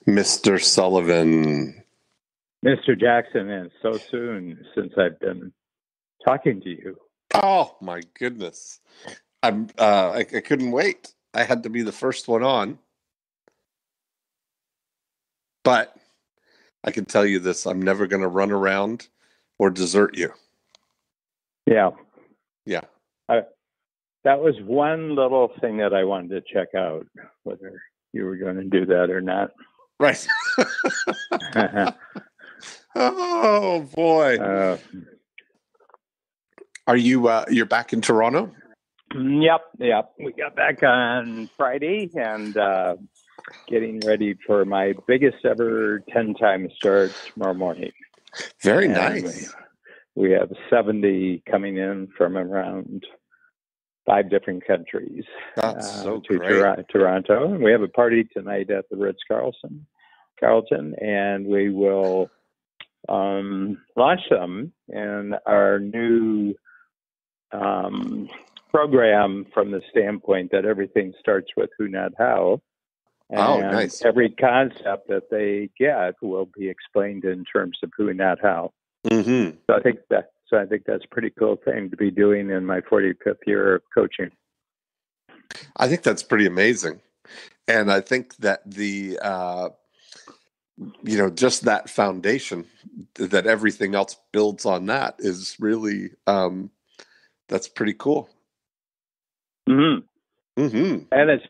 Mr. Sullivan. Mr. Jackson, and so soon since I've been talking to you. Oh my goodness. I couldn't wait. I had to be the first one on. But I can tell you this, I'm never going to run around or desert you. Yeah. Yeah. That was one little thing that I wanted to check out, whether you were going to do that or not. Right. Oh boy. Are you you're back in Toronto? Yep. We got back on Friday and getting ready for my biggest ever 10-time start tomorrow morning. Very nice. We have 70 coming in from around 5 different countries. That's so to great. Toronto. And we have a party tonight at the Ritz-Carlton, and we will launch them in our new program from the standpoint that everything starts with who, not how. And nice. Every concept that they get will be explained in terms of who, not how. Mm-hmm. So I think that's a pretty cool thing to be doing in my 45th year of coaching. I think that's pretty amazing. And I think that the, just that foundation that everything else builds on that is really, that's pretty cool. Mm-hmm. Mm-hmm. And it's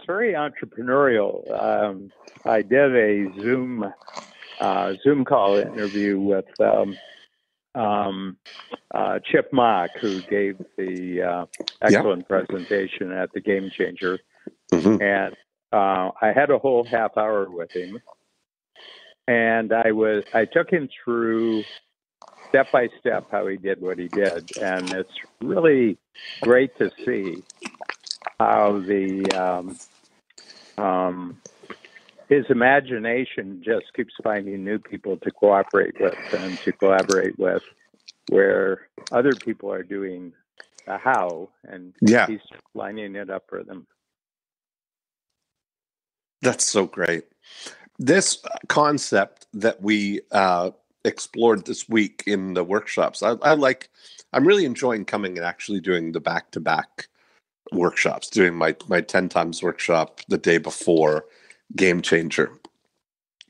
very entrepreneurial. I did a Zoom call interview with Chip Mock, who gave the excellent presentation at the Game Changer. Mm-hmm. And I had a whole half hour with him. And I took him through step by step how he did what he did. And it's really great to see how his imagination just keeps finding new people to cooperate with and to collaborate with, where other people are doing the how, and he's lining it up for them. That's so great. This concept that we explored this week in the workshops, I'm really enjoying coming and actually doing the back-to-back workshops, doing my 10 times workshop the day before Game Changer.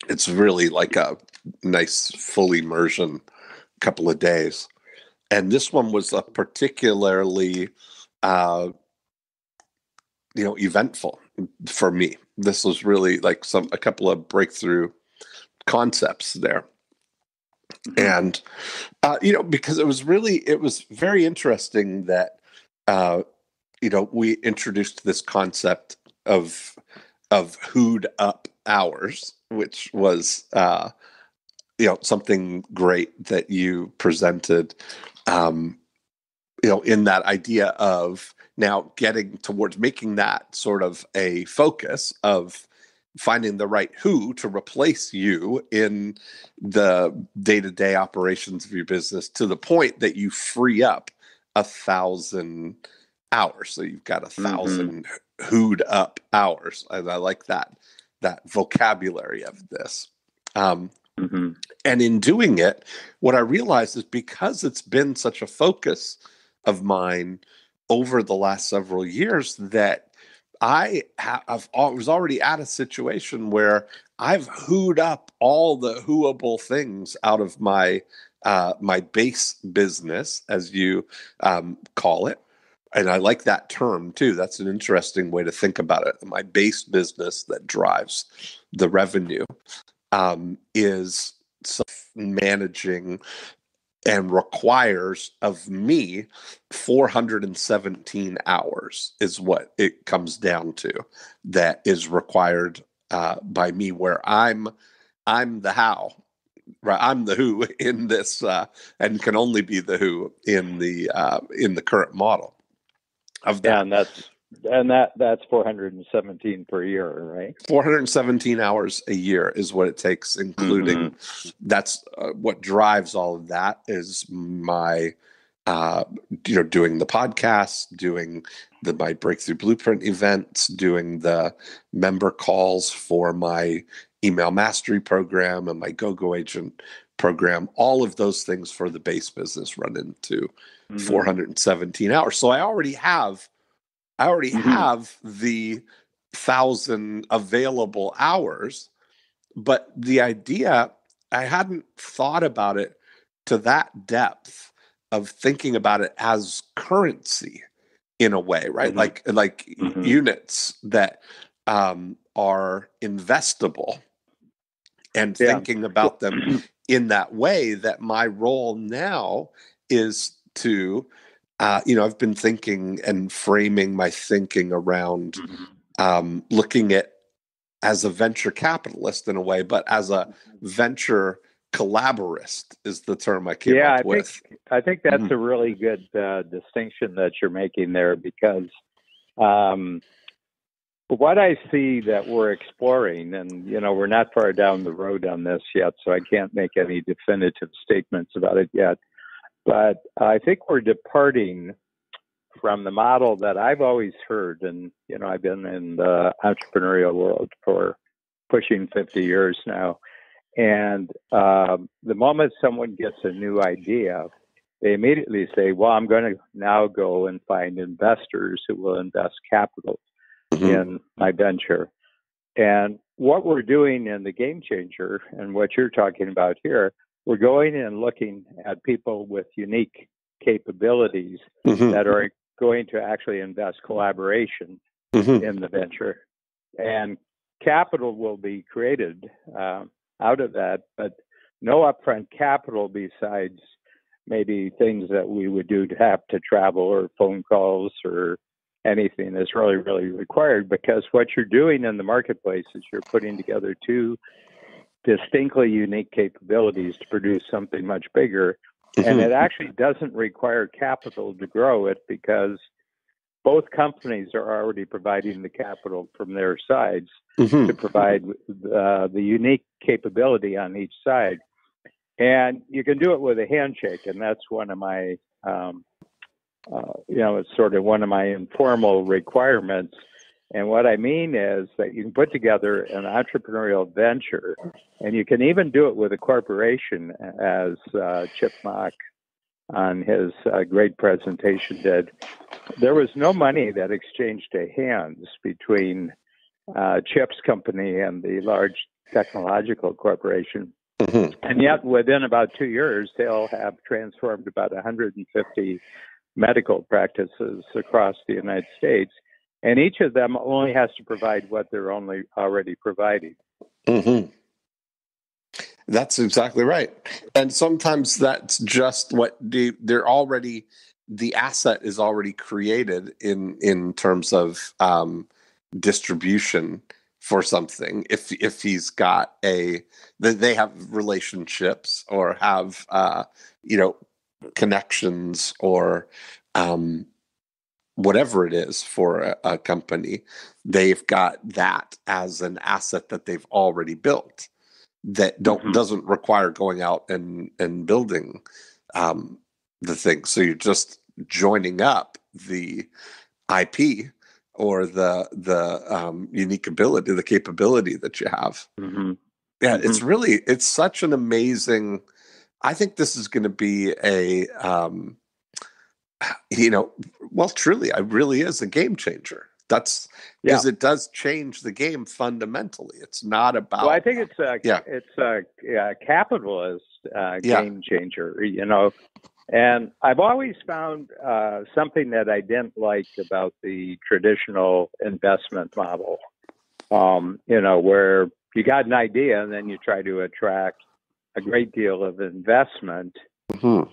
It's really like a nice full immersion couple of days. And this one was a particularly eventful for me. This was really like a couple of breakthrough concepts there. And because it was very interesting that we introduced this concept of who'd up hours, which was something great that you presented, in that idea of now getting towards making that sort of a focus of finding the right who to replace you in the day-to-day operations of your business, to the point that you free up 1,000 hours. So you've got 1,000 who'd up hours. And I like that vocabulary of this. And in doing it, what I realized is, because it's been such a focus of mine over the last several years, that I was already at a situation where I've who'd up all the whoable things out of my my base business, as you call it. And I like that term too. That's an interesting way to think about it. My base business that drives the revenue is self-managing and requires of me 417 hours is what it comes down to. That is required by me, where I'm the how, right? I'm the who in this, and can only be the who in the current model of that. And that's 417 per year, right? 417 hours a year is what it takes, including that's what drives all of that is my doing the podcast, doing my Breakthrough Blueprint events, doing the member calls for my email mastery program and my Go Agent program. All of those things for the base business run into 417 hours. So I already have the 1,000 available hours, but the idea, I hadn't thought about it to that depth of thinking about it as currency in a way, right? Like units that are investable, and thinking about them in that way. That my role now is to, I've been thinking and framing my thinking around looking at as a venture capitalist in a way, but as a venture collaborist is the term I came up with. I think that's a really good distinction that you're making there, because what I see that we're exploring, and we're not far down the road on this yet, so I can't make any definitive statements about it yet, but I think we're departing from the model that I've always heard, and I've been in the entrepreneurial world for pushing 50 years now. And the moment someone gets a new idea, they immediately say, well, I'm going to now go and find investors who will invest capital in my venture. And what we're doing in the Game Changer, and what you're talking about here, we're going and looking at people with unique capabilities that are going to actually invest collaboration in the venture. And capital will be created out of that, but no upfront capital besides maybe things that we would do to have to travel or phone calls or anything is really, really required, because what you're doing in the marketplace is you're putting together two distinctly unique capabilities to produce something much bigger. And it actually doesn't require capital to grow it, because both companies are already providing the capital from their sides to provide the unique capability on each side. And you can do it with a handshake. And that's one of my, it's sort of one of my informal requirements. And what I mean is that you can put together an entrepreneurial venture, and you can even do it with a corporation, as Chip Mock on his great presentation did. There was no money that exchanged hands between Chip's company and the large technological corporation. And yet within about 2 years, they'll have transformed about 150 medical practices across the United States. And each of them only has to provide what they're already providing. That's exactly right. And sometimes that's just what they're already, the asset is already created in terms of distribution for something. If he's got they have relationships or have connections or whatever it is for a company, they've got that as an asset that they've already built that doesn't require going out and building the thing. So you're just joining up the IP or the unique ability, the capability that you have. It's such an amazing. I think this is going to be a truly, it really is a game changer. That's because it does change the game fundamentally. It's not about. Well, I think it's a capitalist game changer. And I've always found something that I didn't like about the traditional investment model. Where you got an idea and then you try to attract a great deal of investment,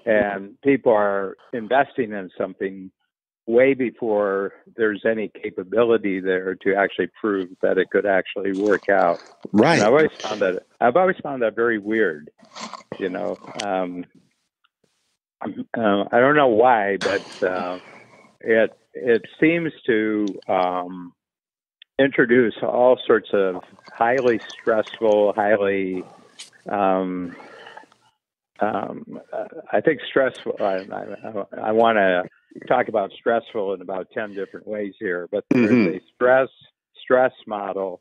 and people are investing in something way before there's any capability there to actually prove that it could actually work out. Right. And I've always found that very weird. I don't know why, but it seems to introduce all sorts of highly stressful, highly I think stressful. I want to talk about stressful in about 10 different ways here, but there is a stress model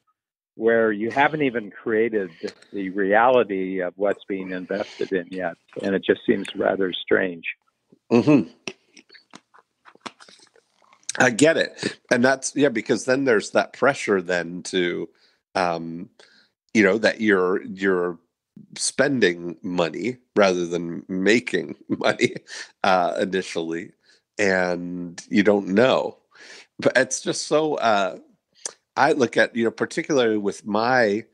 where you haven't even created the reality of what's being invested in yet, and it just seems rather strange. I get it, and that's because then there's that pressure then to, that you're spending money rather than making money initially, and you don't know. But it's just so I look at, particularly with my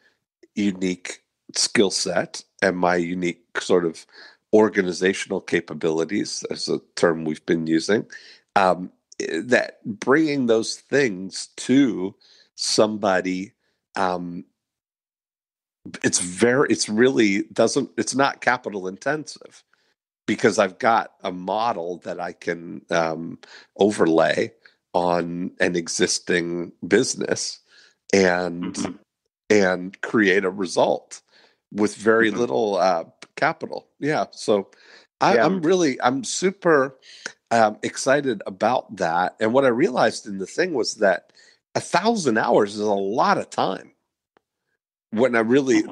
unique skill set and my unique sort of organizational capabilities, as a term we've been using, that bringing those things to somebody, it's not capital intensive, because I've got a model that I can overlay on an existing business and create a result with very little capital. Yeah. So I'm super excited about that. And what I realized in the thing was that 1,000 hours is a lot of time. When I really,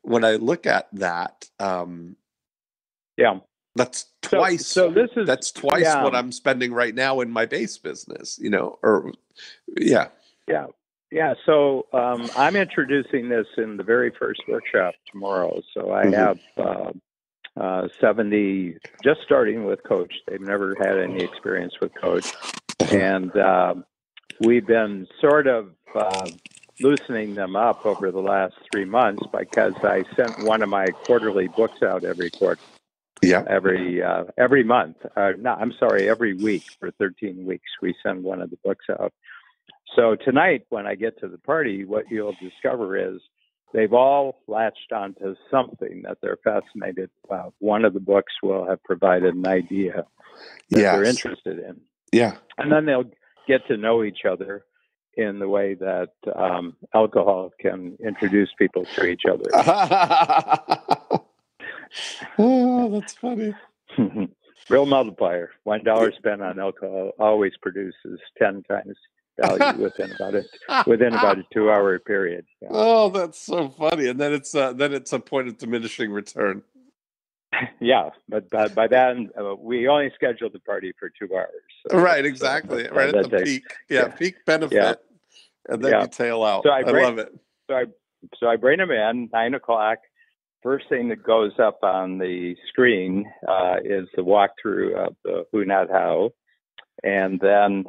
when I look at that, that's twice. So that's twice what I'm spending right now in my base business. So I'm introducing this in the very first workshop tomorrow. So I have 70 just starting with Coach. They've never had any experience with Coach, and we've been sort of loosening them up over the last 3 months, because I sent one of my quarterly books out every quarter. Yeah. Every month. Every week for 13 weeks, we send one of the books out. So tonight, when I get to the party, what you'll discover is they've all latched onto something that they're fascinated about. One of the books will have provided an idea that they're interested in. Yeah. And then they'll get to know each other in the way that alcohol can introduce people to each other. Oh, that's funny. Real multiplier. $1 spent on alcohol always produces 10 times value within about a 2-hour period. Yeah. Oh, that's so funny. And then it's a point of diminishing return. Yeah, but by then we only scheduled the party for 2 hours. So right, exactly. Right at the peak. Peak benefit, and then you tail out. So I love it. So I bring them in 9:00. First thing that goes up on the screen is the walkthrough of the Who Not How, and then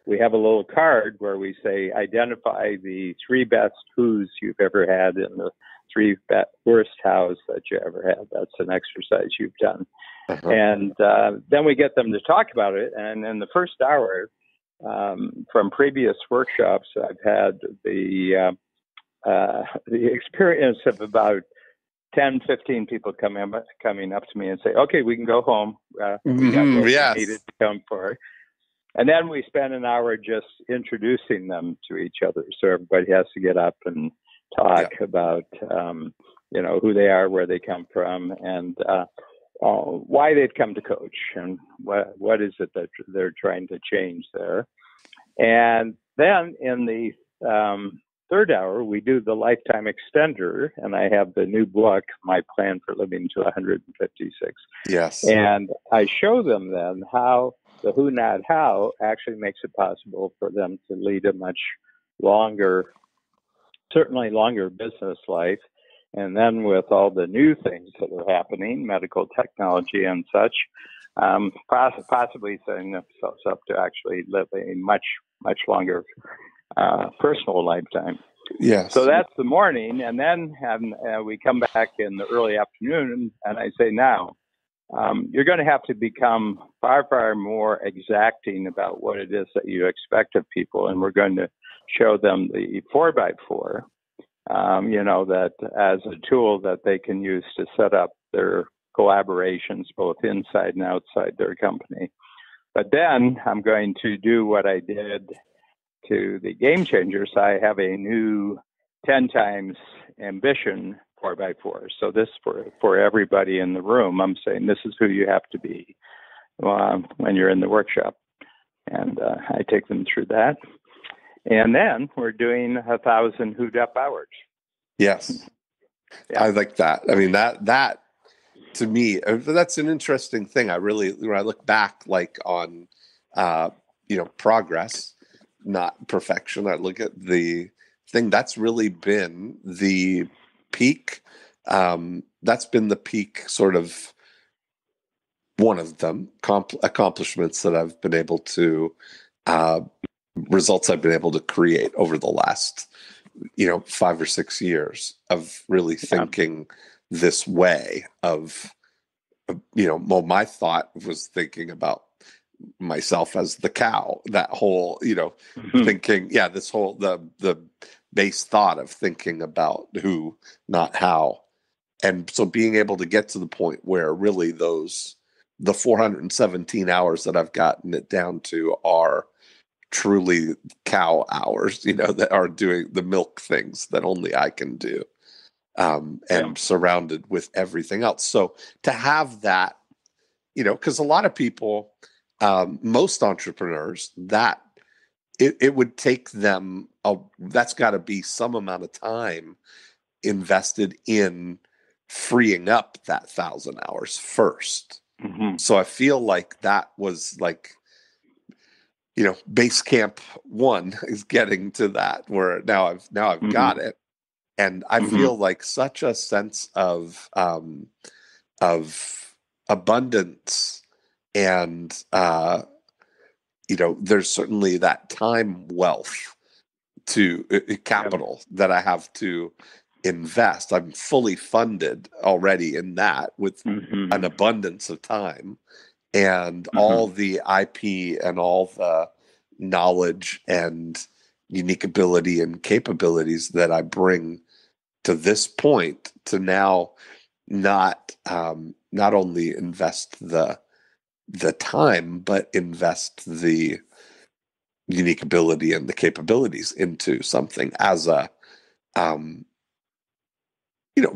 we have a little card where we say, identify the 3 best Who's you've ever had and the 3 worst How's that you ever had. That's an exercise you've done. And then we get them to talk about it. And in the first hour, from previous workshops, I've had the experience of about 10, 15 people coming up to me and say, okay, we can go home. We got what we needed to come for. And then we spend an hour just introducing them to each other. So everybody has to get up and talk about, who they are, where they come from, and why they've come to Coach, and what is it that they're trying to change there. And then in the third hour, we do the lifetime extender, and I have the new book, My Plan for Living to 156. Yes. And I show them then how the Who Not How actually makes it possible for them to lead a much longer, certainly longer business life. And then with all the new things that are happening, medical technology and such, possibly setting themselves up to actually live a much, much longer personal lifetime. Yes. So that's the morning. And then we come back in the early afternoon, and I say, now, you're going to have to become far, far more exacting about what it is that you expect of people. And we're going to show them the 4x4, that as a tool that they can use to set up their collaborations, both inside and outside their company. But then I'm going to do what I did to the Game Changers. I have a new 10 times ambition 4x4. So this for everybody in the room. I'm saying this is who you have to be when you're in the workshop, and I take them through that. And then we're doing 1,000 Who'd Up hours. Yes, Yeah. I like that. I mean, that to me, that's an interesting thing. When I look back, like on, progress, not perfection. I look at the thing that's really been the peak. That's been the peak sort of one of them accomplishments that I've been able to, results I've been able to create over the last, 5 or 6 years of really thinking this way of, well, my thought was thinking about myself as the cow, that whole, thinking, this whole, the base thought of thinking about who, not how. And so being able to get to the point where really the 417 hours that I've gotten it down to are truly cow hours, that are doing the milk things that only I can do, and surrounded with everything else. So to have that, because a lot of people, most entrepreneurs, that it would take them, that's got to be some amount of time invested in freeing up that 1,000 hours first. Mm-hmm. So I feel like that was like, base camp 1 is getting to that where now I've got it. And I feel like such a sense of abundance, and there's certainly that time wealth to capital that I have to invest. I'm fully funded already in that with an abundance of time and all the IP and all the knowledge and unique ability and capabilities that I bring to this point to now not only invest the time, but invest the unique ability and the capabilities into something as a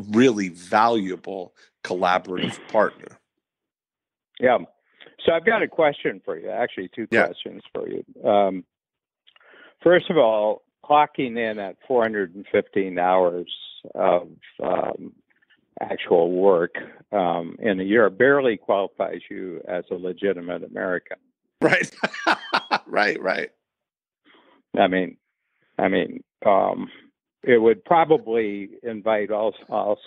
really valuable collaborative partner. Yeah. So I've got a question for you, actually 2 questions for you. First of all, clocking in at 415 hours of actual work in a year barely qualifies you as a legitimate American. Right. Right. I mean, it would probably invite all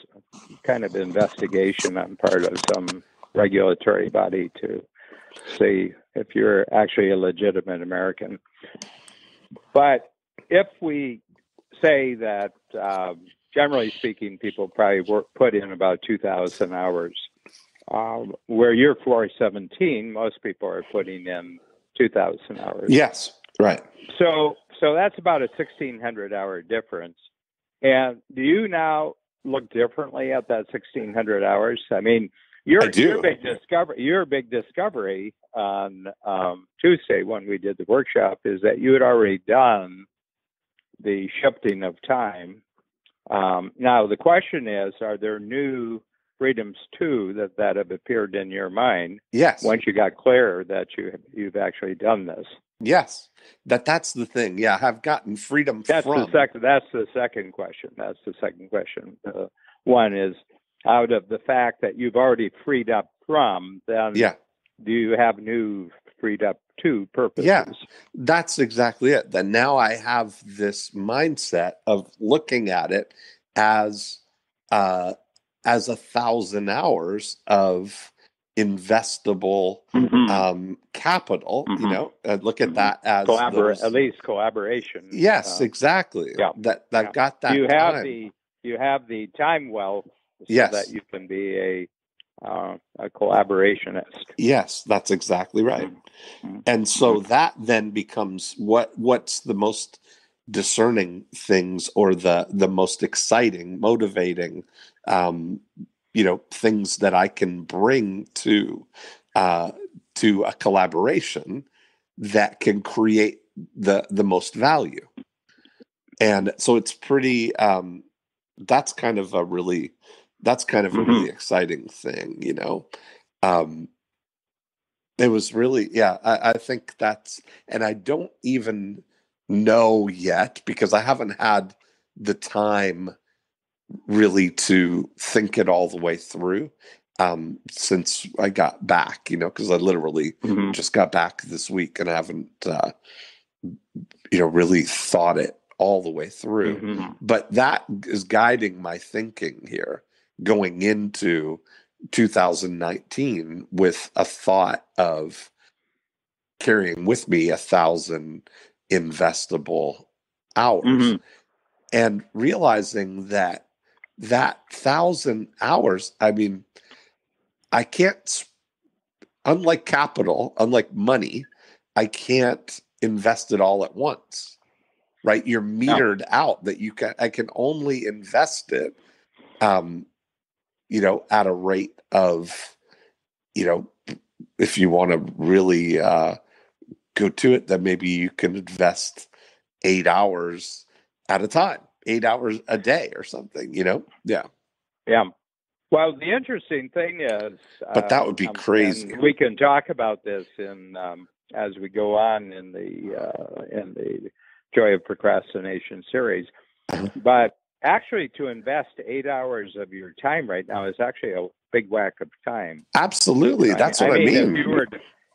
kind of investigation on part of some regulatory body to see if you're actually a legitimate American. But if we say that, generally speaking, people probably put in about 2,000 hours, where you're 417, most people are putting in 2,000 hours. Yes, right. So that's about a 1,600 hour difference. And do you now look differently at that 1,600 hours? I mean, your big discovery on Tuesday when we did the workshop is that you had already done the shifting of time. Now the question is, are there new freedoms too that have appeared in your mind? Yes. Once you got clear that you've actually done this. Yes, that's the thing. Yeah, I've gotten freedom That's from. That's the second question. One is, out of the fact that you've already freed up from, then do you have new freed up to purposes? Yeah, that's exactly it. Then now I have this mindset of looking at it as 1,000 hours of investable capital. Look at that as at least collaboration. Yes, exactly. That got that. You have the time wealth, so that you can be a collaborationist. Yes, that's exactly right. And so that then becomes what's the most discerning things, or the most exciting, motivating, things that I can bring to a collaboration that can create the most value. And so it's pretty that's kind of a really exciting thing, you know. Um, it was really, yeah, I think that's, and I don't even know yet because I haven't had the time really to think it all the way through since I got back, you know, because I literally just got back this week and I haven't, really thought it all the way through. But that is guiding my thinking here going into 2019 with a thought of carrying with me 1,000 investable hours and realizing that 1,000 hours, I mean, I can't, unlike capital, unlike money, I can't invest it all at once, right? You're metered out that I can only invest it, at a rate of, if you want to really go to it, then maybe you can invest 8 hours at a time, 8 hours a day or something, Yeah. Yeah. Well, the interesting thing is, but that would be crazy. And we can talk about this as we go on in the Joy of Procrastination series. But actually, to invest 8 hours of your time right now is actually a big whack of time. Absolutely, that's what I mean.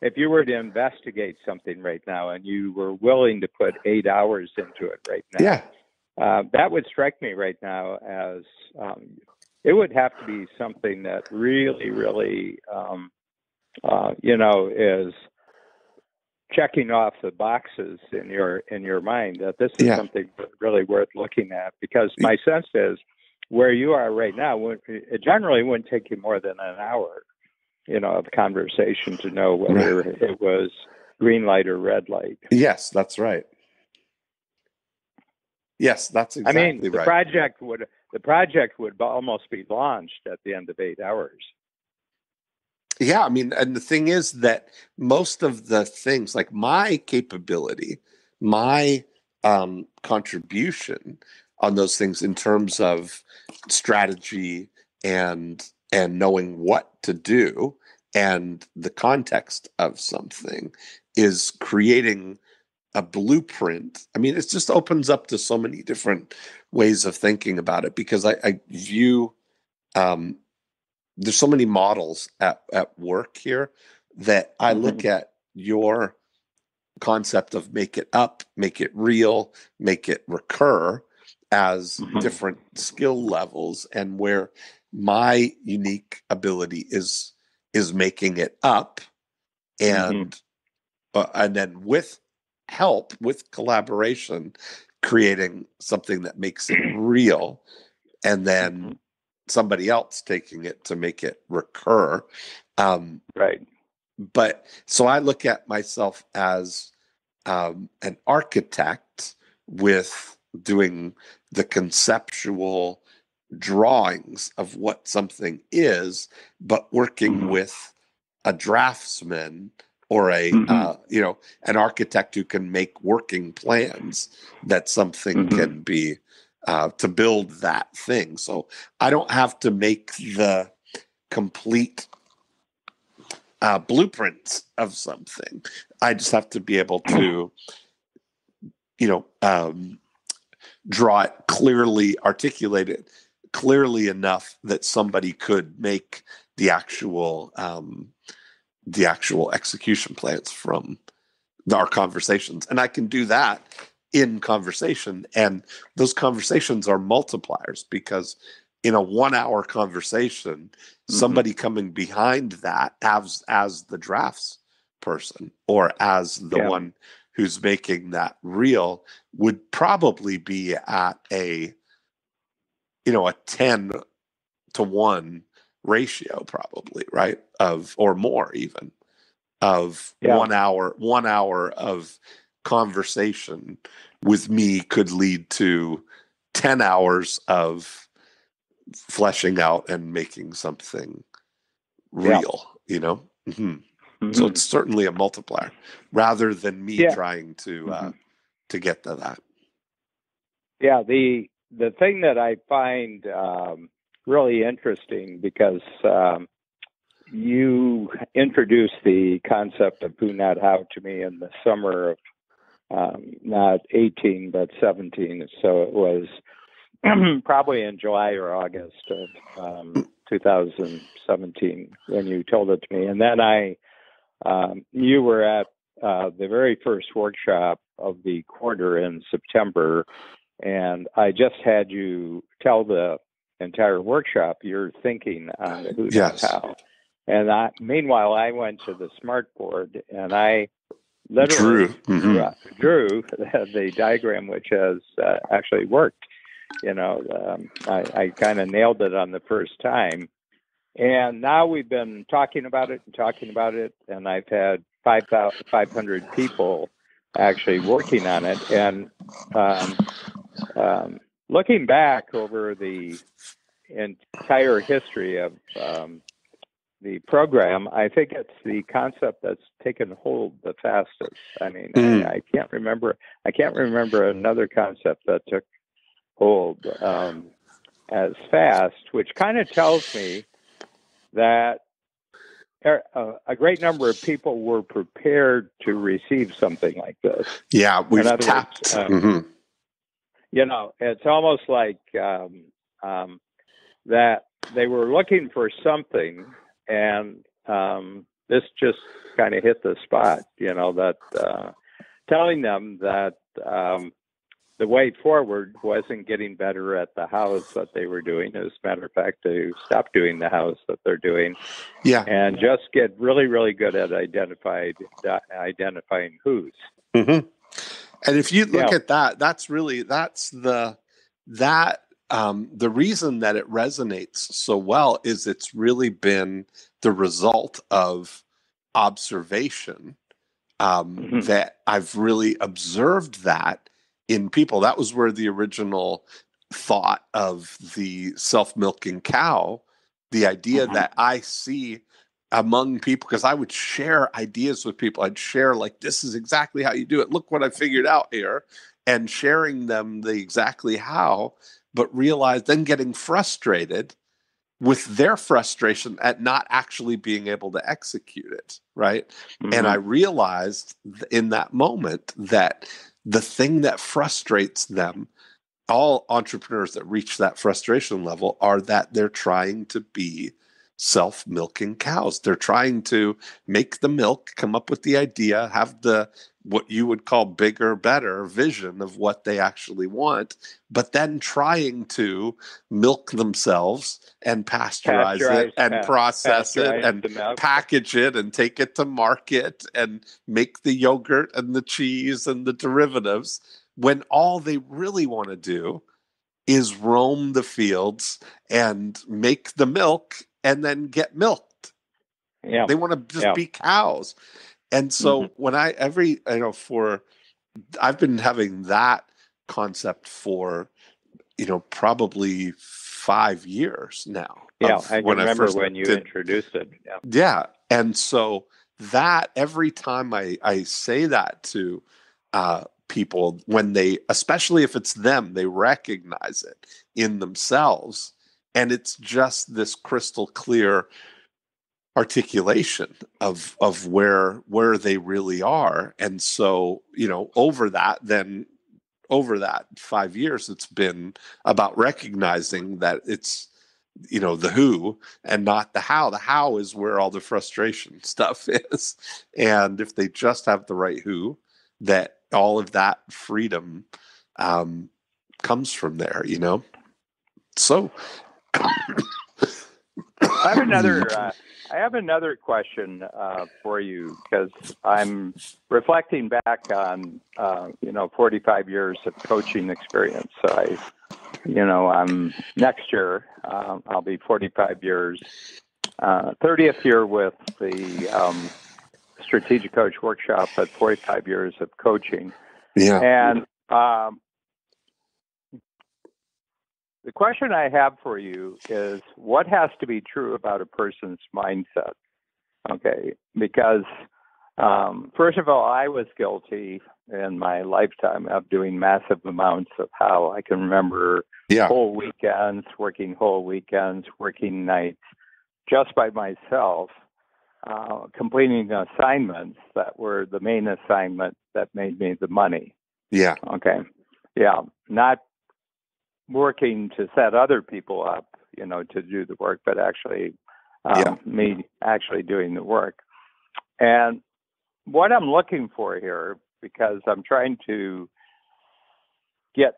If you were to investigate something right now and you were willing to put 8 hours into it right now, that would strike me right now as it would have to be something that really, really, is checking off the boxes in your mind that this is something really worth looking at. Because my sense is where you are right now, it generally wouldn't take you more than an hour, of conversation to know whether it was green light or red light. Yes, that's right. Yes, that's exactly right. The project would almost be launched at the end of 8 hours. Yeah, I mean, and the thing is that most of the things, like my capability, my contribution on those things in terms of strategy and knowing what to do and the context of something is creating a blueprint. I mean, it just opens up to so many different ways of thinking about it because I view there's so many models at work here that I look at your concept of make it up, make it real, make it recur as different skill levels, and where my unique ability is making it up, and then with help, with collaboration, creating something that makes it real, and then somebody else taking it to make it recur. Right. But so I look at myself as an architect with doing the conceptual drawings of what something is, but working with a draftsman or an architect who can make working plans that something can be to build that thing. So I don't have to make the complete blueprints of something. I just have to be able to, draw it clearly, articulate it clearly enough that somebody could make the actual execution plans from our conversations. And I can do that in conversation. And those conversations are multipliers because in a 1 hour conversation, somebody coming behind that as the drafts person or as the one who's making that real would probably be at a 10-to-1 ratio, probably, right? Or more even of 1 hour of conversation with me could lead to 10 hours of fleshing out and making something real, So it's certainly a multiplier rather than me trying to get to that. Yeah. The the thing that I find really interesting, because you introduced the concept of who, not how to me in the summer of not 18, but 17. So it was probably in July or August of 2017 when you told it to me. And then you were at the very first workshop of the quarter in September, and I just had you tell the entire workshop your thinking on the who, not how. And meanwhile, I went to the smart board and I literally drew the diagram, which has actually worked. I kind of nailed it on the first time. And now we've been talking about it, and I've had 500 people actually working on it. And looking back over the entire history of the program, I think it's the concept that's taken hold the fastest. I mean, I can't remember another concept that took hold as fast, which kind of tells me that a great number of people were prepared to receive something like this. Yeah, we've tapped. It's almost like that they were looking for something, and this just kind of hit the spot, that telling them that the way forward wasn't getting better at the house that they were doing. As a matter of fact, to stop doing the house that they're doing, and just get really, really good at identifying who's. Mm-hmm. And if you look at that, that's the reason that it resonates so well is it's really been the result of observation. That I've really observed that in people. That was where the original thought of the self-milking cow, the idea that I see among people, because I would share ideas with people. I'd share, like, this is exactly how you do it. Look what I figured out here. And sharing them the exactly how, but then getting frustrated with their frustration at not actually being able to execute it, right? And I realized in that moment that the thing that frustrates them, all entrepreneurs that reach that frustration level, are that they're trying to be self-milking cows. They're trying to make the milk, come up with the idea, have what you would call bigger, better vision of what they actually want, but then trying to milk themselves and pasteurize it and process it and package it and take it to market and make the yogurt and the cheese and the derivatives, when all they really want to do is roam the fields and make the milk and then get milked. Yeah. They want to just be cows. And so when I've been having that concept for, probably 5 years now. Yeah, I can remember when you introduced it. Yeah. And so that every time I say that to people, when especially if it's them, they recognize it in themselves. And it's just this crystal clear articulation of where they really are. And so, over that 5 years, it's been about recognizing that it's, the who and not the how. The how is where all the frustration stuff is. And if they just have the right who, that all of that freedom comes from there, So I have another question for you, because I'm reflecting back on 45 years of coaching experience. So I'm next year I'll be 45 years, 30th year with the Strategic Coach Workshop, but 45 years of coaching. Yeah. And the question I have for you is, what has to be true about a person's mindset? Okay, because first of all, I was guilty in my lifetime of doing massive amounts of how I can remember Yeah. whole weekends, working nights, just by myself, completing assignments that were the main assignment that made me the money. Yeah. Okay. Yeah. Not working to set other people up, to do the work, but actually me actually doing the work. And what I'm looking for here, because I'm trying to get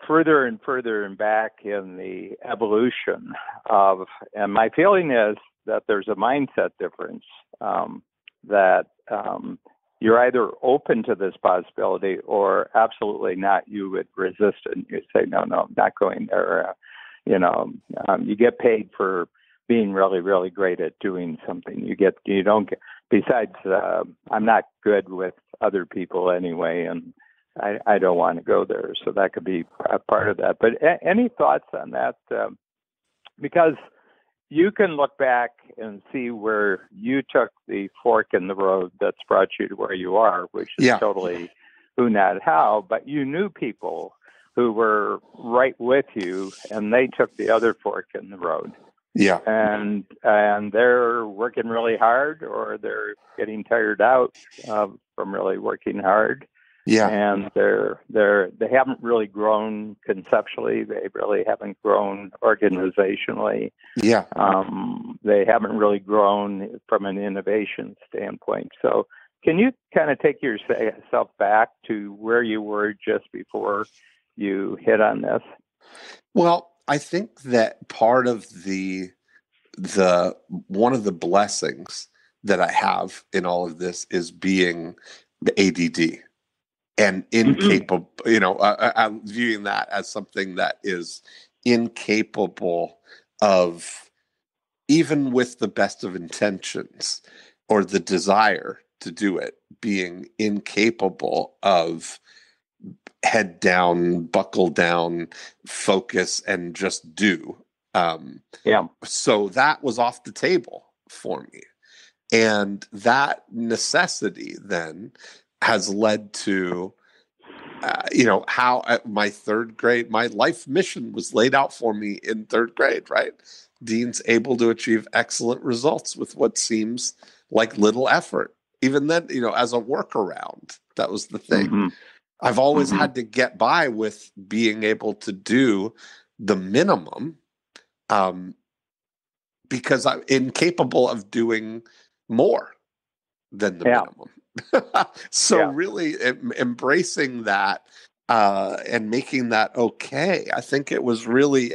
further and further and back in the evolution of, and my feeling is that there's a mindset difference, that you're either open to this possibility or absolutely not. You would resist it and you say, no, I'm not going there. You get paid for being really, really great at doing something. You don't get, besides, I'm not good with other people anyway, and I don't want to go there. So that could be a part of that. But any thoughts on that? Because you can look back and see where you took the fork in the road that's brought you to where you are, which is totally who, not how. But you knew people who were right with you, and they took the other fork in the road. Yeah. And they're working really hard, or they're getting tired out from really working hard. Yeah. And they haven't really grown conceptually. They really haven't grown organizationally. Yeah. They haven't really grown from an innovation standpoint. So can you kind of take yourself back to where you were just before you hit on this? Well, I think that part of the one of the blessings that I have in all of this is being ADD and incapable. I'm viewing that as something that is incapable of, even with the best of intentions or the desire to do it, being incapable of head down, buckle down, focus, and just do. So that was off the table for me. And that necessity then has led to, how at my third grade, my life mission was laid out for me in third grade, right? Dean's able to achieve excellent results with what seems like little effort. Even then, as a workaround, that was the thing. Mm-hmm. I've always had to get by with being able to do the minimum, because I'm incapable of doing more than the minimum. So really embracing that and making that okay. I think it was really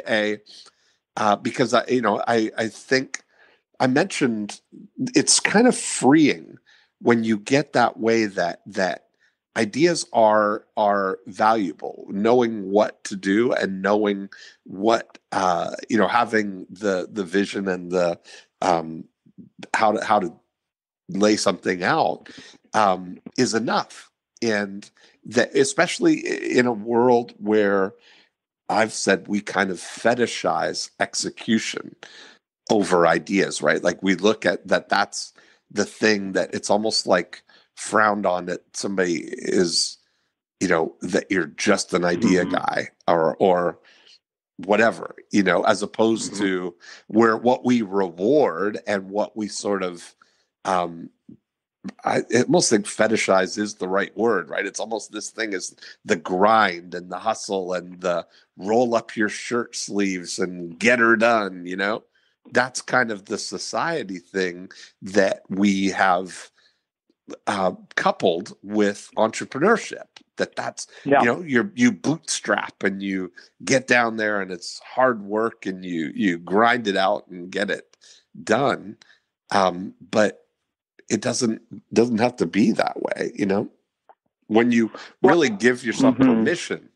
because I think I mentioned it's kind of freeing when you get that way that ideas are valuable, knowing what to do and knowing what having the vision and the how to lay something out is enough. And that, especially in a world where I've said we kind of fetishize execution over ideas, right? Like we look at that's the thing that it's almost like frowned on, that somebody is, that you're just an idea guy or whatever, as opposed to where what we reward and what we sort of, I almost think fetishize is the right word, right? It's almost this thing is the grind and the hustle and the roll up your shirt sleeves and get her done, That's kind of the society thing that we have coupled with entrepreneurship. That's you bootstrap and you get down there and it's hard work and you grind it out and get it done. But it doesn't have to be that way, when you really give yourself permission.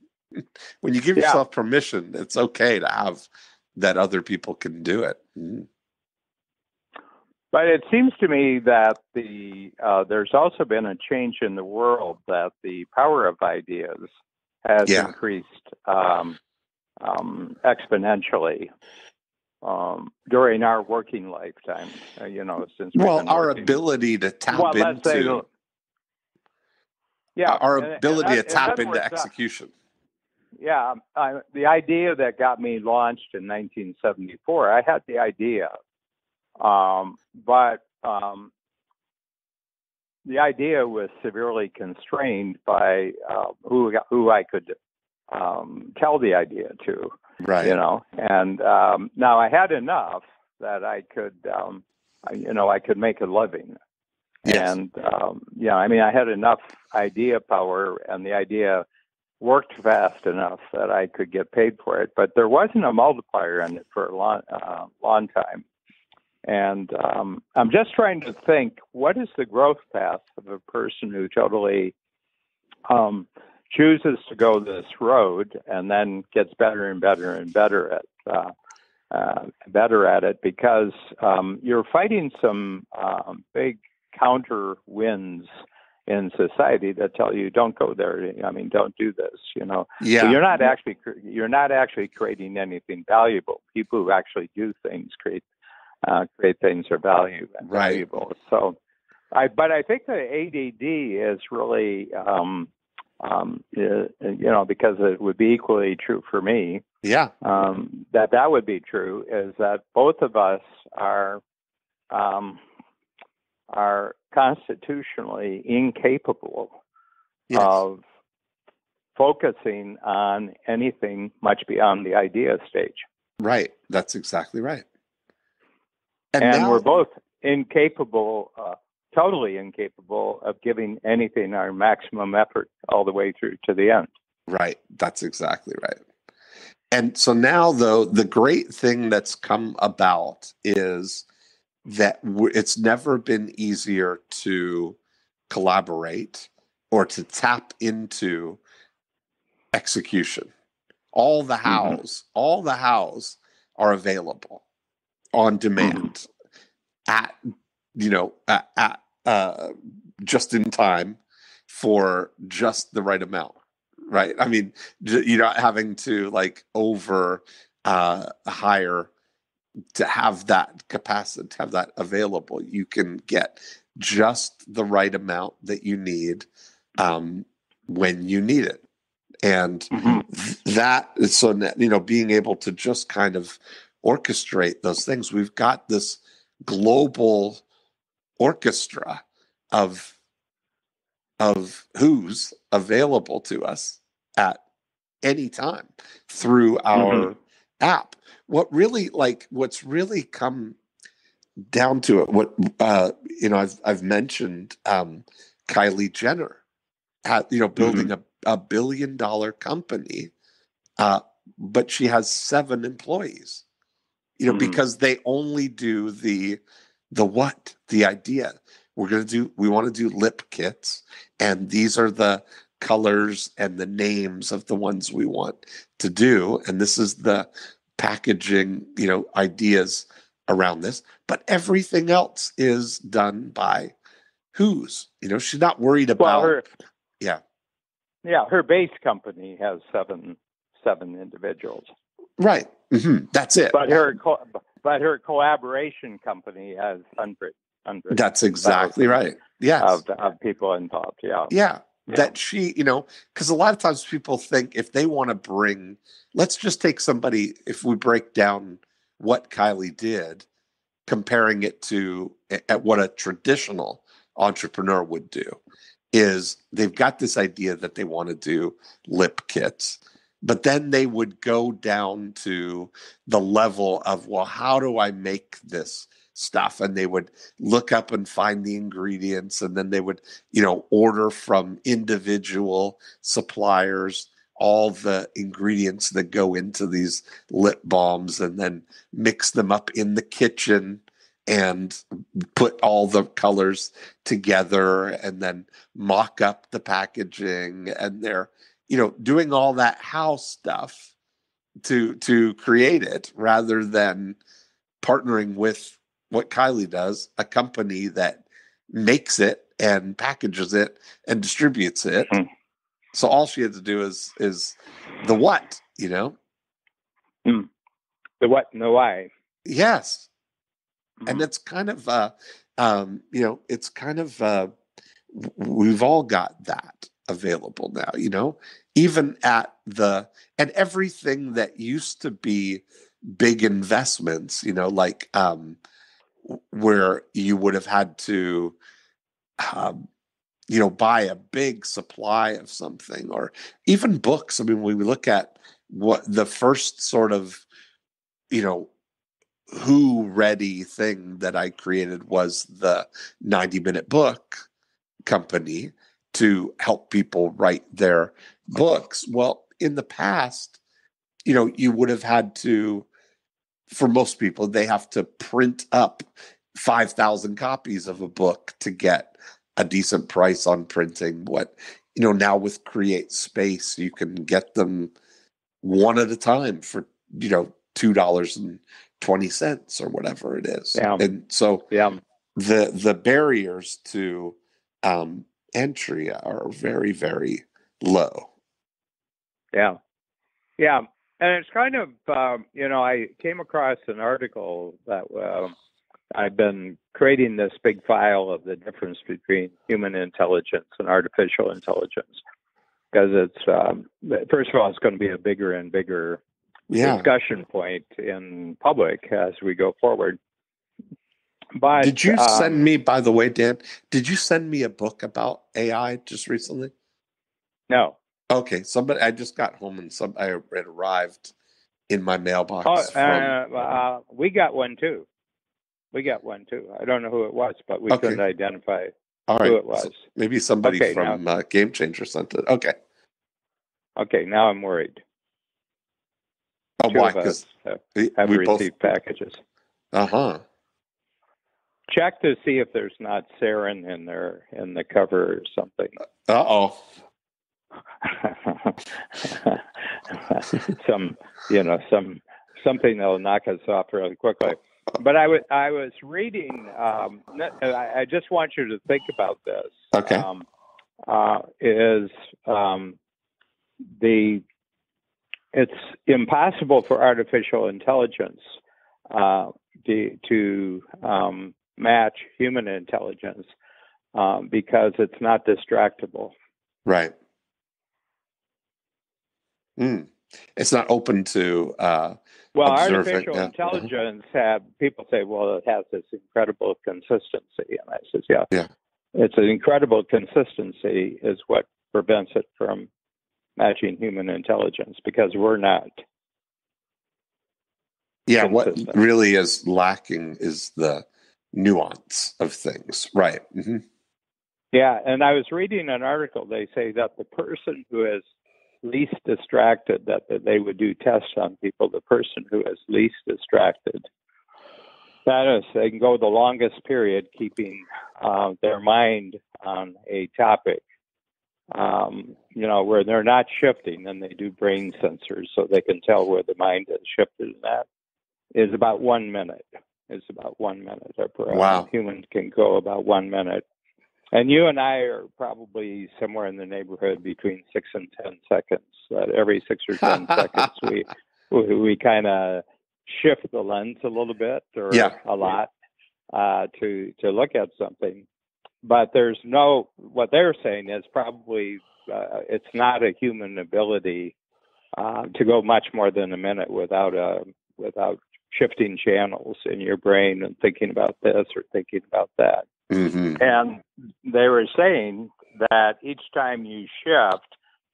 When you give yourself permission, it's okay to have that other people can do it. But it seems to me that there's also been a change in the world, that the power of ideas has increased exponentially during our working lifetime. Since our ability to tap into Yeah, our and ability to in tap other into words, execution. yeah, the idea that got me launched in 1974, I had the idea, but the idea was severely constrained by who I could tell the idea to, Right. And now I had enough that I could, I could make a living. Yes. And I had enough idea power, and the idea worked fast enough that I could get paid for it. But there wasn't a multiplier in it for a long time. And I'm just trying to think, what is the growth path of a person who totally chooses to go this road and then gets better and better and better at it, because you're fighting some big counter winds in society that tell you don't go there. I mean, don't do this. Yeah. So you're not actually creating anything valuable. People who actually do things create things are valuable. Right. So, but I think the ADD is really, because it would be equally true for me. Yeah. That would be true, is that both of us are constitutionally incapable of focusing on anything much beyond the idea stage. Right. That's exactly right. And And now, we're both incapable, totally incapable of giving anything our maximum effort all the way through to the end. right. That's exactly right. And so now, though, the great thing that's come about is that it's never been easier to collaborate or to tap into execution. All the hows are available on demand at just in time for just the right amount, right? I mean, you're not having to over hire to have that capacity, to have that available. You can get just the right amount that you need when you need it. And being able to just kind of orchestrate those things. We've got this global orchestra of who's available to us at any time through our app. What's really come down to it, I've mentioned Kylie Jenner building a $1 billion company, but she has 7 employees, because they only do the idea. We want to do lip kits, and these are the colors and the names of the ones we want to do. And this is the packaging, ideas around this, but everything else is done by Who's. She's not worried about. Her base company has seven individuals. Right. Mm-hmm. That's it. But her collaboration company has hundreds. That's exactly right. Yes. Of people involved. Yeah. Yeah. That she, because a lot of times people think if they want to bring, let's just take somebody, if we break down what Kylie did, comparing it to at what a traditional entrepreneur would do, is they've got this idea that they want to do lip kits, but then they would go down to the level of, well, how do I make this stuff? And they would look up and find the ingredients, and then they would, order from individual suppliers all the ingredients that go into these lip balms, and then mix them up in the kitchen and put all the colors together, and then mock up the packaging, and they're doing all that house stuff to create it, rather than partnering with what Kylie does, a company that makes it and packages it and distributes it. So all she had to do is the what, The what and the why. Yes. And it's kind of, we've all got that. available now, even and everything that used to be big investments, like where you would have had to, buy a big supply of something, or even books. I mean, when we look at what the first sort of, Who ready thing that I created was the 90-minute book company to help people write their books. Well, in the past, you would have had to, for most people, they have to print up 5,000 copies of a book to get a decent price on printing. Now with Create Space, you can get them one at a time for, $2.20 or whatever it is. Yeah. And so Yeah. the barriers to entry are very, very low. Yeah. Yeah. And it's kind of, I came across an article that I've been creating this big file of the difference between human intelligence and artificial intelligence, because it's, first of all, it's going to be a bigger and bigger discussion point in public as we go forward. But did you send me, by the way, Dan, did you send me a book about AI just recently? No. Okay, I just got home and it arrived in my mailbox. We got one too. I don't know who it was, but we couldn't identify who it was. So maybe somebody from Game Changer sent it. Okay. Okay, now I'm worried. Oh, why? Because have received packages. Check to see if there's not sarin in there in the cover or something. Something that'll knock us off really quickly. But I was reading. I just want you to think about this. Okay. It's impossible for artificial intelligence to match human intelligence because it's not distractible. Right. It's not open to artificial intelligence people say, well, it has this incredible consistency. And I says, yeah. It's an incredible consistency is what prevents it from matching human intelligence, because we're not. Yeah, consistent. What really is lacking is the nuance of things. Right. Mm-hmm. Yeah, and I was reading an article. They say that the person who is least distracted, that they would do tests on people, the person who is least distracted, that is, they can go the longest period keeping their mind on a topic, where they're not shifting, and they do brain sensors so they can tell where the mind is shifted, and that is about 1 minute. It's about 1 minute. Wow. Humans can go about 1 minute. And you and I are probably somewhere in the neighborhood between 6 and 10 seconds. Every 6 or 10 seconds, we kind of shift the lens a little bit or a lot to look at something. But what they're saying is probably it's not a human ability to go much more than a minute without shifting channels in your brain and thinking about this or thinking about that. Mm-hmm. And they were saying that each time you shift,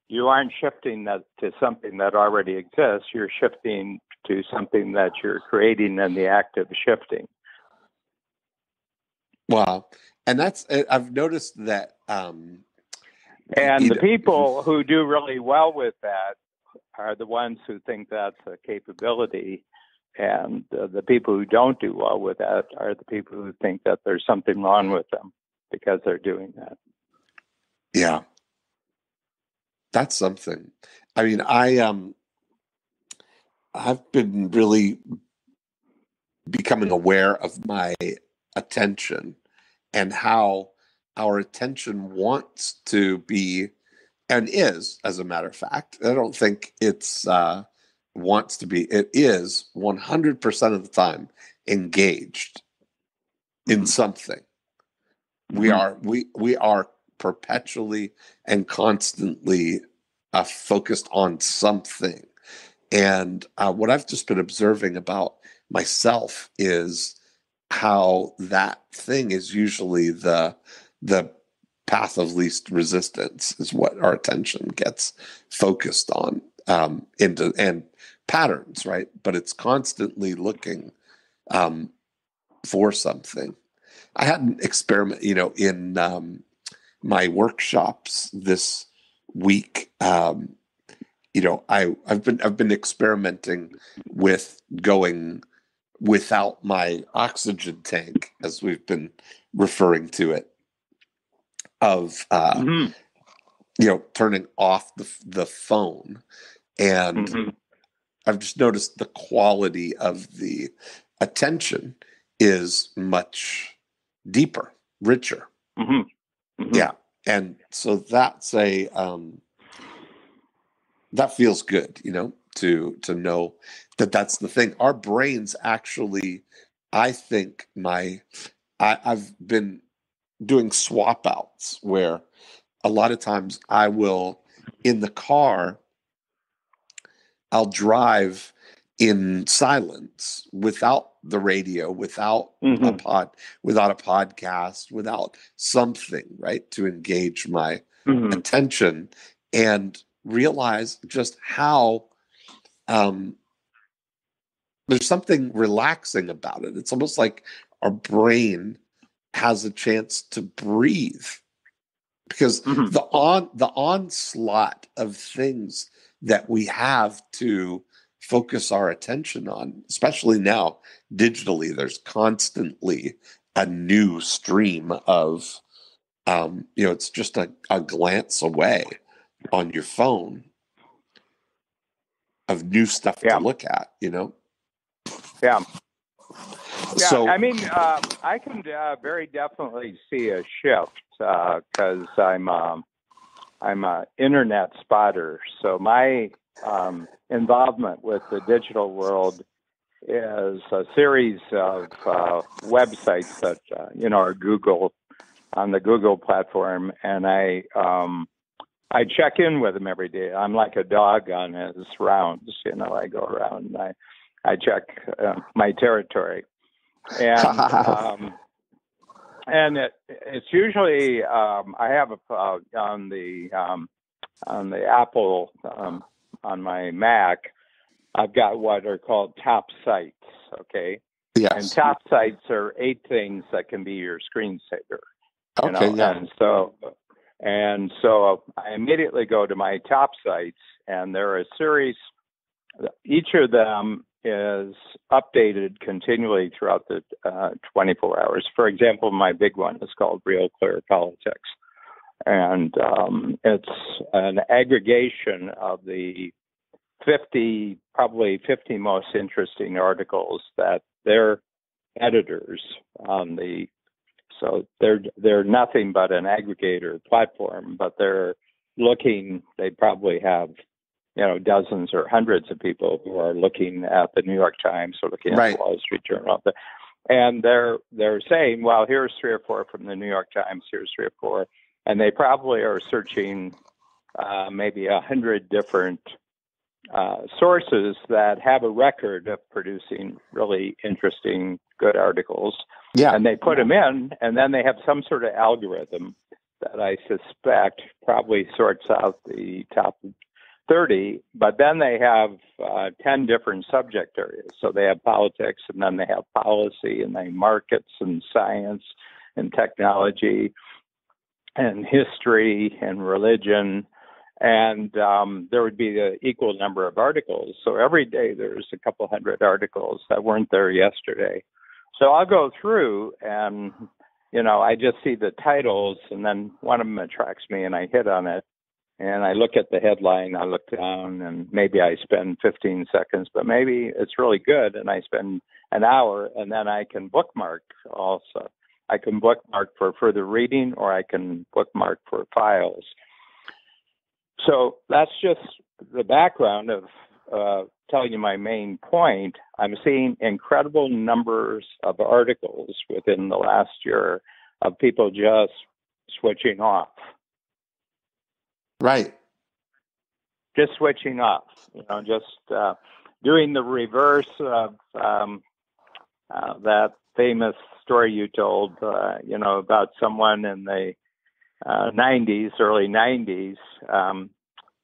you aren't shifting that to something that already exists. You're shifting to something that you're creating in the act of shifting. Wow. And I've noticed that. And the people who do really well with that are the ones who think that's a capability. And the people who don't do well with that are the people who think that there's something wrong with them because they're doing that. Yeah. That's something. I mean, I've been really becoming aware of my attention and how our attention wants to be, and is, as a matter of fact. I don't think it's wants to be. It is 100% of the time engaged in something. We are perpetually and constantly focused on something. And what I've just been observing about myself is how that thing is usually the path of least resistance, is what our attention gets focused on, into and patterns, right? But it's constantly looking for something. I had an experiment, in my workshops this week. I've been experimenting with going without my oxygen tank, as we've been referring to it, of turning off the phone. And I've just noticed the quality of the attention is much deeper, richer. Yeah. And so that's that feels good, to know that that's the thing. Our brains actually, I think I've been doing swap outs where a lot of times I will, in the car, I'll drive in silence, without the radio, without without a podcast, without something, right, to engage my attention, and realize just how there's something relaxing about it. It's almost like our brain has a chance to breathe, because the onslaught of things that we have to focus our attention on, especially now digitally, there's constantly a new stream of it's just a glance away on your phone of new stuff to look at. So I mean, I can very definitely see a shift, because I'm a internet spotter. So my involvement with the digital world is a series of websites that are Google, on the Google platform, and I check in with them every day. I'm like a dog on his rounds. I go around and I check my territory, and it's usually I have on the Apple, on my Mac, I've got what are called top sites. Okay. yes. And top sites are 8 things that can be your screensaver. Okay. Yeah. And so I immediately go to my top sites, and there are a series. Each of them is updated continually throughout the 24 hours. For example, my big one is called Real Clear Politics. And it's an aggregation of the probably 50 most interesting articles that their editors so they're nothing but an aggregator platform, but they probably have dozens or hundreds of people who are looking at the New York Times or looking at the Wall Street Journal, and they're saying, well, here's 3 or 4 from the New York Times, here's 3 or 4, and they probably are searching maybe 100 different sources that have a record of producing really interesting, good articles. Yeah. And they put them in, and then they have some sort of algorithm that I suspect probably sorts out the top 30, but then they have 10 different subject areas. So they have politics, and then they have policy, and they markets and science and technology and history and religion. And there would be the equal number of articles. So every day there's a couple hundred articles that weren't there yesterday. So I'll go through and, I just see the titles, and then one of them attracts me and I hit on it. And I look at the headline, I look down, and maybe I spend 15 seconds, but maybe it's really good, and I spend an hour, and then I can bookmark also. I can bookmark for further reading, or I can bookmark for files. So that's just the background of telling you my main point. I'm seeing incredible numbers of articles within the last year of people just switching off. Right. Just switching off, just doing the reverse of that famous story you told, about someone in the early 90s,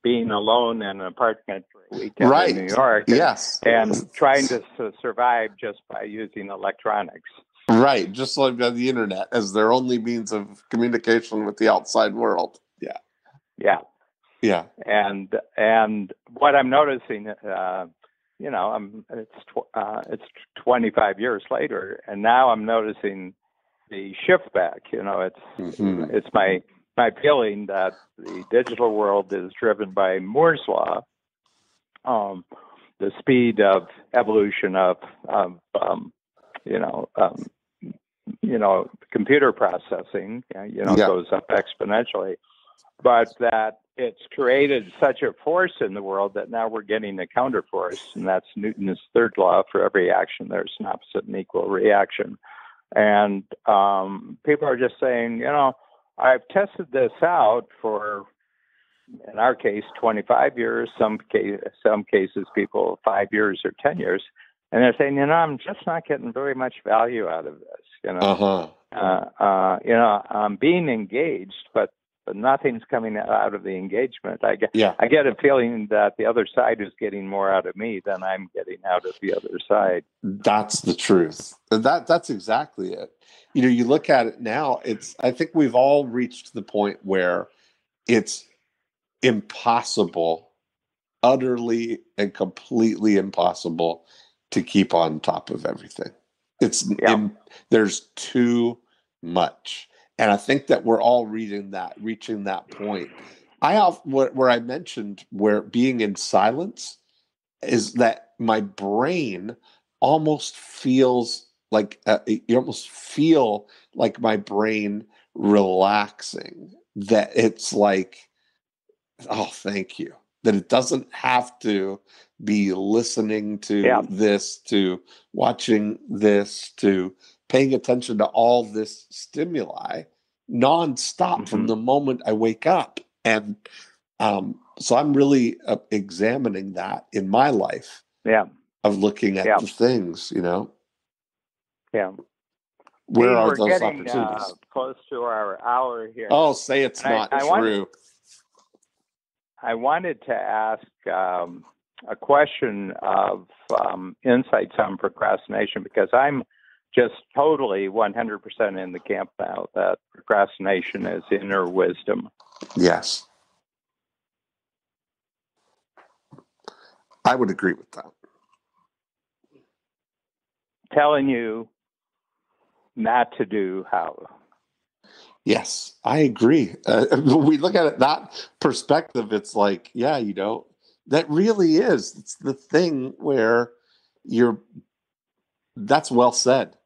being alone in an apartment for a weekend Right. in New York. Yes. And trying to survive just by using electronics. Right. Just like the internet as their only means of communication with the outside world. Yeah. Yeah. Yeah. And what I'm noticing, it's 25 years later, and now I'm noticing the shift back. It's my feeling that the digital world is driven by Moore's law, the speed of evolution of computer processing, goes up exponentially, but that it's created such a force in the world that now we're getting a counter force, and that's Newton's third law: for every action, there's an opposite and equal reaction. And people are just saying, I've tested this out for, in our case, 25 years, some cases people 5 years or 10 years, and they're saying, I'm just not getting very much value out of this. I'm being engaged, but nothing's coming out of the engagement. I get a feeling that the other side is getting more out of me than I'm getting out of the other side. That's the truth. That's exactly it. You look at it now, I think we've all reached the point where it's impossible, utterly and completely impossible to keep on top of everything. There's too much. And I think that we're all reaching that point. Where I mentioned where being in silence is that my brain almost feels like you almost feel like my brain relaxing. That it's like, oh, thank you. That it doesn't have to be listening to this, to watching this, to paying attention to all this stimuli nonstop from the moment I wake up. And so I'm really examining that in my life. Of looking at the things, Yeah. Where Dean, are we're those getting opportunities? Close to our hour here. Oh, say it's not true. I wanted to ask a question of insights on procrastination, because I'm just totally 100% in the camp now that procrastination is inner wisdom. Yes. I would agree with that. Telling you not to do how. Yes, I agree. When we look at it that perspective, it's like, that really is. It's the thing where that's well said.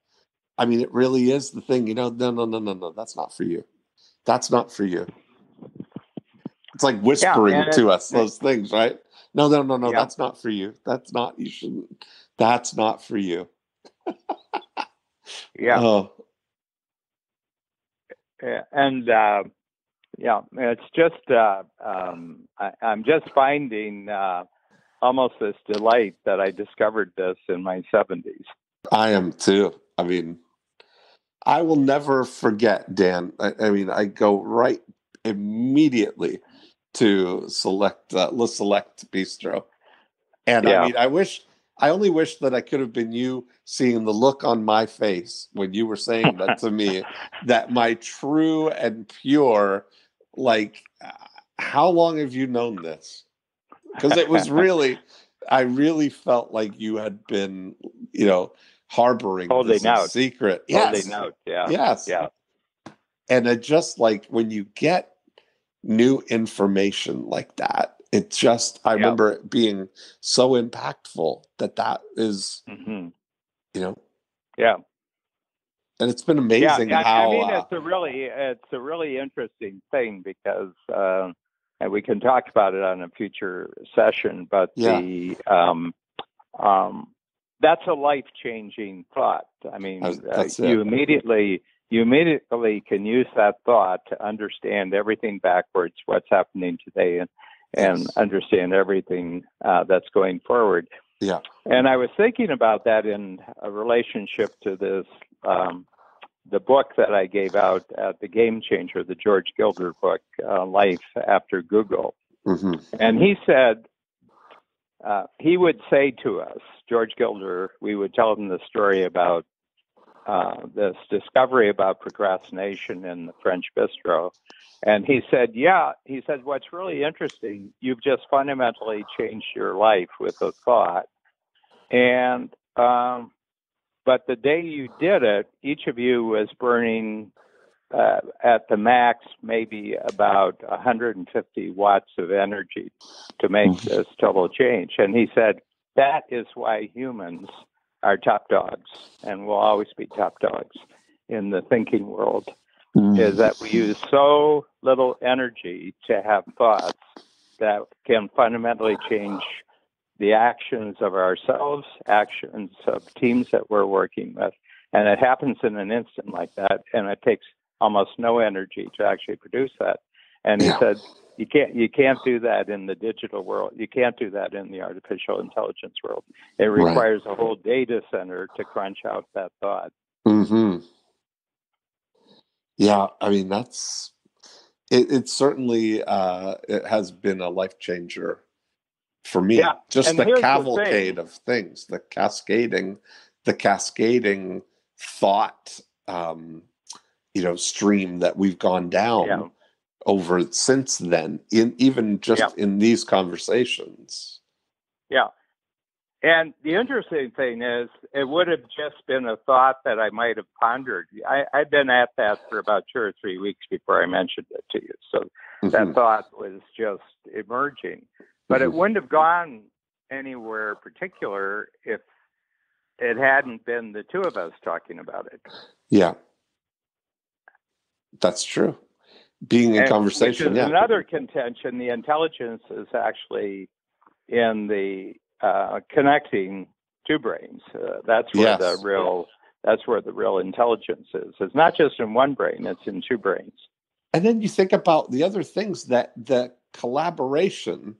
I mean, it really is the thing, no, that's not for you. That's not for you. It's like whispering to us those things, right? No, that's not for you. You shouldn't. That's not for you. Yeah. Oh. And it's just I'm just finding almost this delight that I discovered this in my 70s. I am too. I mean, I will never forget, Dan. I go right immediately to select Le Select Bistro, and I only wish that I could have been you, seeing the look on my face when you were saying that to me, that my true and pure, like, how long have you known this? Because it was I really felt like you had been, harboring this secret. Yes. Holding out, yeah. Yes. Yeah. And it just, like, when you get new information like that, it just, I remember it being so impactful that is, Yeah. And it's been amazing how. It's a really interesting thing, because, and we can talk about it on a future session, but that's a life-changing thought. I mean, you you immediately can use that thought to understand everything backwards, what's happening today, and understand everything that's going forward. Yeah. And I was thinking about that in a relationship to this, the book that I gave out at the Game Changer, the George Gilder book, Life After Google. Mm-hmm. And he said, he would say to us, George Gilder, we would tell him the story about this discovery about procrastination in the French bistro. And he said, what's really interesting, you've just fundamentally changed your life with a thought. And, but the day you did it, each of you was burning at the max, maybe about 150 watts of energy to make this total change. And he said, that is why humans are top dogs and will always be top dogs in the thinking world, is that we use so little energy to have thoughts that can fundamentally change the actions of ourselves, actions of teams that we're working with. And it happens in an instant like that, and it takes almost no energy to actually produce that. And he said, you can't do that in the digital world. You can't do that in the artificial intelligence world. It requires a whole data center to crunch out that thought. Mm-hmm. Yeah, I mean, it certainly it has been a life changer for me. Yeah. Just And the here's cavalcade the of things, the cascading thought stream that we've gone down over since then, in these conversations. Yeah. And the interesting thing is, it would have just been a thought that I might have pondered. I'd been at that for about 2 or 3 weeks before I mentioned it to you. So that thought was just emerging. But it wouldn't have gone anywhere particular if it hadn't been the two of us talking about it. Yeah. That's true. Being in conversation, which is another contention. The intelligence is actually in the connecting two brains. That's where the real intelligence is. It's not just in one brain; it's in two brains. And then you think about the other things, that the collaboration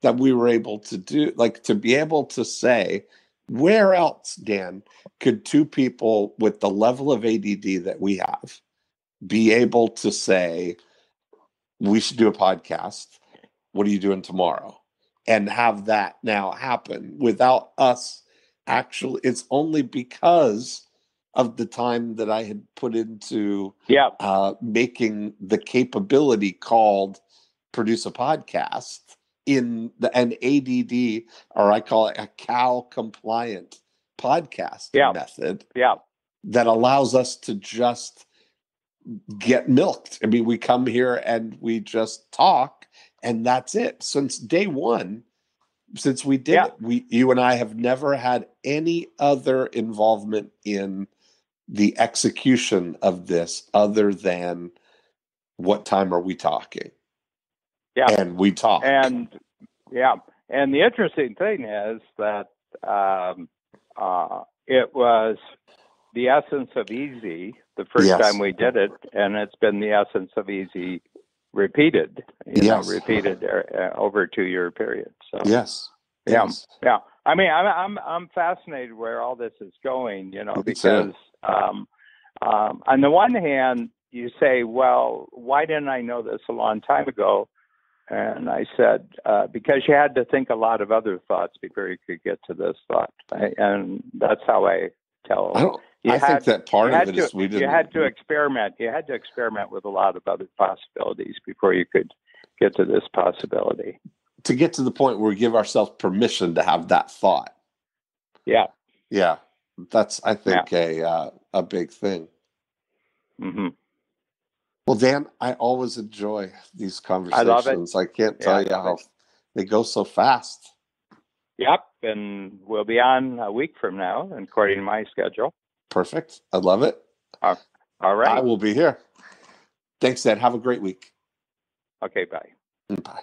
that we were able to do, like to be able to say, where else, Dan, could two people with the level of ADD that we have be able to say, we should do a podcast. What are you doing tomorrow? And have that now happen without us actually. It's only because of the time that I had put into making the capability called produce a podcast in an ADD, or I call it a CAL compliant podcast method that allows us to just get milked. I mean, we come here and we just talk, and that's it. Since day one, since we did it, you and I have never had any other involvement in the execution of this other than what time are we talking? Yeah. And we talk. And the interesting thing is that it was the essence of easy the first time we did it, and it's been the essence of easy repeated over a 2-year period. So yeah. I mean, I'm fascinated where all this is going, because on the one hand, you say, well, why didn't I know this a long time ago? And I said, because you had to think a lot of other thoughts before you could get to this thought. And that's how I tell. I think that part of it is we didn't. You had to experiment. You had to experiment with a lot of other possibilities before you could get to this possibility. To get to the point where we give ourselves permission to have that thought. Yeah. Yeah. That's, I think, a big thing. Mm-hmm. Well, Dan, I always enjoy these conversations. I love it. I can't tell you how they go so fast. Yep. And we'll be on a week from now, according to my schedule. Perfect. I love it. All right. I will be here. Thanks, Dan. Have a great week. Okay, bye. Bye.